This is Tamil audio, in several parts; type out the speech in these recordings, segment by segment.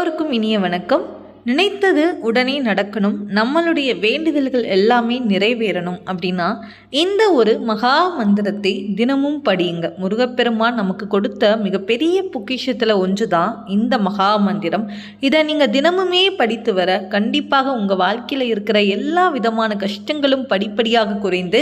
எல்லோருக்கும் இனிய வணக்கம். நினைத்தது உடனே நடக்கணும், நம்மளுடைய வேண்டுதல்கள் எல்லாமே நிறைவேறணும் அப்படின்னா இந்த ஒரு மகா மந்திரத்தை தினமும் படியுங்க. முருகப்பெருமான் நமக்கு கொடுத்த மிகப்பெரிய பொக்கிஷத்தில் ஒன்று தான் இந்த மகா மந்திரம். இதை நீங்கள் தினமுமே படித்து வர கண்டிப்பாக உங்கள் வாழ்க்கையில் இருக்கிற எல்லா விதமான கஷ்டங்களும் படிப்படியாக குறைந்து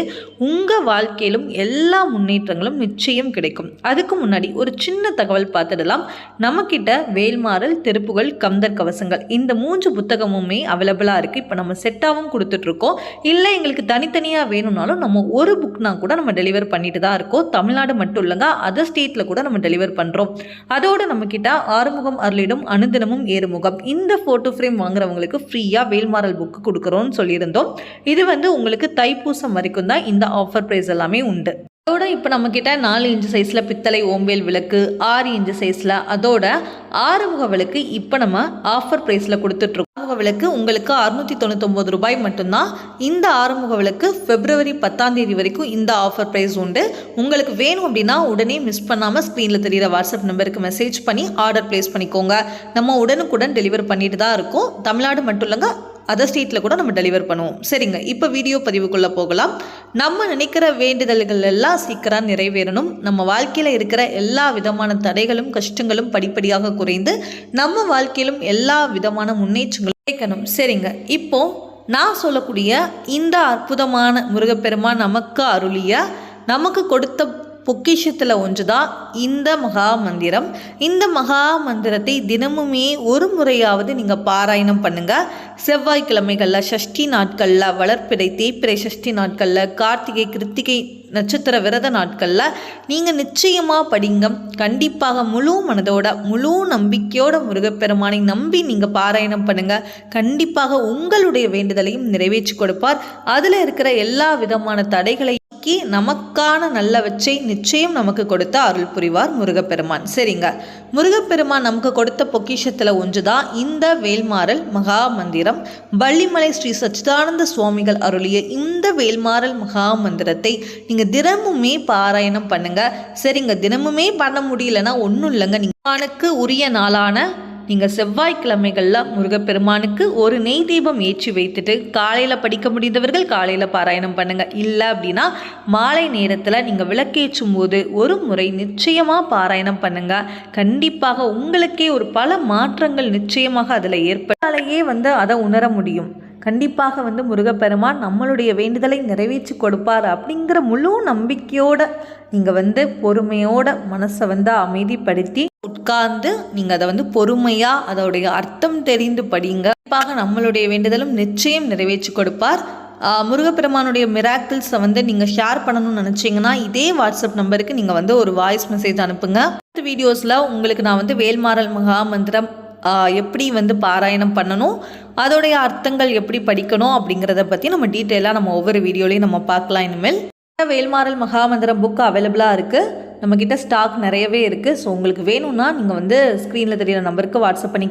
உங்கள் வாழ்க்கையிலும் எல்லா முன்னேற்றங்களும் நிச்சயம் கிடைக்கும். அதுக்கு முன்னாடி ஒரு சின்ன தகவல் பார்த்துடலாம். நம்மக்கிட்ட வேல்மாறல், திருப்புகழ், கந்தர் கவசங்கள் இந்த 3 புத்தகமுமே அவைலபிளாக இருக்குது. இப்போ நம்ம செட்டாகவும் கொடுத்துட்ருக்கோம். இல்லை எங்களுக்கு தனித்தனியாக வேணும்னாலும் நம்ம ஒரு புக்னா கூட நம்ம டெலிவர் பண்ணிட்டு தான் இருக்கோம். தமிழ்நாடு மட்டும் இல்லைங்க, அதர் ஸ்டேட்டில் கூட நம்ம டெலிவர் பண்ணுறோம். அதோடு நம்மக்கிட்ட ஆறுமுகம் அருளிடும் அனுதினமும் ஏறுமுகம் இந்த ஃபோட்டோ ஃப்ரேம் வாங்குறவங்களுக்கு ஃப்ரீயாக வேல்மாறல் புக்கு கொடுக்குறோன்னு சொல்லியிருந்தோம். இது உங்களுக்கு தைப்பூசம் வரைக்கும் தான் இந்த ஆஃபர் ப்ரைஸ் எல்லாமே உண்டு. அதோட இப்போ நம்மக்கிட்ட 4 இன்ச்சு சைஸில் பித்தளை ஓம்பேல் விளக்கு, 6 இன்ச்சு சைஸில், அதோட ஆறுமுக விளக்கு இப்போ நம்ம ஆஃபர் ப்ரைஸில் கொடுத்துட்ருக்கோம். ஆறுமுக விளக்கு உங்களுக்கு 699 ரூபாய் மட்டும்தான். இந்த ஆறுமுக விளக்கு February 10 வரைக்கும் இந்த ஆஃபர் ப்ரைஸ் உண்டு. உங்களுக்கு வேணும் அப்படின்னா உடனே மிஸ் பண்ணாமல் ஸ்க்ரீனில் தெரிகிற வாட்ஸ்அப் நம்பருக்கு மெசேஜ் பண்ணி ஆர்டர் ப்ளேஸ் பண்ணிக்கோங்க. நம்ம உடனுக்குடன் டெலிவர் பண்ணிட்டு தான் இருக்கோம். தமிழ்நாடு மட்டும் இல்லைங்க, அதர் ஸ்டேட்டில் கூட நம்ம டெலிவர் பண்ணுவோம். சரிங்க, இப்போ வீடியோ பதிவுக்குள்ளே போகலாம். நம்ம நினைக்கிற வேண்டுதல்கள் எல்லாம் சீக்கிரம் நிறைவேறணும். நம்ம வாழ்க்கையில் இருக்கிற எல்லா விதமான தடைகளும் கஷ்டங்களும் படிப்படியாக குறைந்து நம்ம வாழ்க்கையிலும் எல்லா விதமான முன்னேற்றங்களும் கிடைக்கணும். சரிங்க, இப்போ நான் சொல்லக்கூடிய இந்த அற்புதமான முருகப்பெருமான் நமக்கு அருளிய, நமக்கு கொடுத்த பொக்கிஷத்தில் ஒன்று தான் இந்த மகா மந்திரம். இந்த மகா மந்திரத்தை தினமுமே ஒரு முறையாவது நீங்கள் பாராயணம் பண்ணுங்கள். செவ்வாய்க்கிழமைகளில், சஷ்டி நாட்களில், வளர்ப்பிறை தேய்பிறை சஷ்டி நாட்களில், கார்த்திகை கிருத்திகை நட்சத்திர விரத நாட்களில் நீங்கள் நிச்சயமாக படிங்க. கண்டிப்பாக முழு மனதோட முழு நம்பிக்கையோட முருகப்பெருமானை நம்பி நீங்கள் பாராயணம் பண்ணுங்கள். கண்டிப்பாக உங்களுடைய வேண்டுதலையும் நிறைவேற்றி கொடுப்பார். அதில் இருக்கிற எல்லா விதமான தடைகளை நமக்கான நல்லவற்றை நிச்சயம் நமக்கு கொடுத்த அருள் புரிவார் முருகப்பெருமான். சரிங்க, முருகப்பெருமான் நமக்கு கொடுத்த பொக்கிஷத்தில் ஒன்று தான் இந்த வேல்மாறல் மகா மந்திரம். வள்ளிமலை ஸ்ரீ சச்சிதானந்த சுவாமிகள் அருளிய இந்த வேல்மாறல் மகா மந்திரத்தை நீங்கள் தினமுமே பாராயணம் பண்ணுங்க. சரிங்க, தினமுமே பண்ண முடியலன்னா ஒன்றும் இல்லைங்க, நீங்களுக்கு உரிய நாளான நீங்கள் செவ்வாய்க்கிழமைகளில் முருகப்பெருமானுக்கு ஒரு நெய் தீபம் ஏற்றி வைத்துட்டு காலையில் படிக்க முடிந்தவர்கள் காலையில் பாராயணம் பண்ணுங்கள். இல்லை அப்படின்னா மாலை நேரத்தில் நீங்கள் விளக்கேற்றும் போது ஒரு முறை நிச்சயமாக பாராயணம் பண்ணுங்கள். கண்டிப்பாக உங்களுக்கே ஒரு பல மாற்றங்கள் நிச்சயமாக அதில் ஏற்பட்டாலேயே அதை உணர முடியும். கண்டிப்பாக முருகப்பெருமான் நம்மளுடைய வேண்டுதலை நிறைவேற்றி கொடுப்பார் அப்படிங்கிற முழு நம்பிக்கையோடு நீங்கள் பொறுமையோட மனசை அமைதிப்படுத்தி உட்கார்ந்து நீங்கள் அதை பொறுமையாக அதோடைய அர்த்தம் தெரிந்து படிங்க. கண்டிப்பாக நம்மளுடைய வேண்டுதலும் நிச்சயம் நிறைவேற்றி கொடுப்பார். முருகப்பெருமானுடைய மிராக்கிள்ஸை நீங்கள் ஷேர் பண்ணணும்னு நினச்சிங்கன்னா இதே வாட்ஸ்அப் நம்பருக்கு நீங்கள் ஒரு வாய்ஸ் மெசேஜ் அனுப்புங்க. அடுத்த வீடியோஸில் உங்களுக்கு நான் வேல்மாறல் மகா மந்திரம் எப்படி பாராயணம் பண்ணணும், அதோடைய அர்த்தங்கள் எப்படி படிக்கணும் அப்படிங்கிறத பற்றி நம்ம டீட்டெயிலாக நம்ம ஒவ்வொரு வீடியோலையும் நம்ம பார்க்கலாம். இனிமேல் வேல்மாறல் மகாமந்திரம் புக் அவைலபிளாக இருக்குது. நம்மக்கிட்ட ஸ்டாக் நிறையவே இருக்குது. ஸோ உங்களுக்கு வேணும்னா நீங்கள் ஸ்க்ரீனில் தெரியிற நம்பருக்கு வாட்ஸ்அப் பண்ணி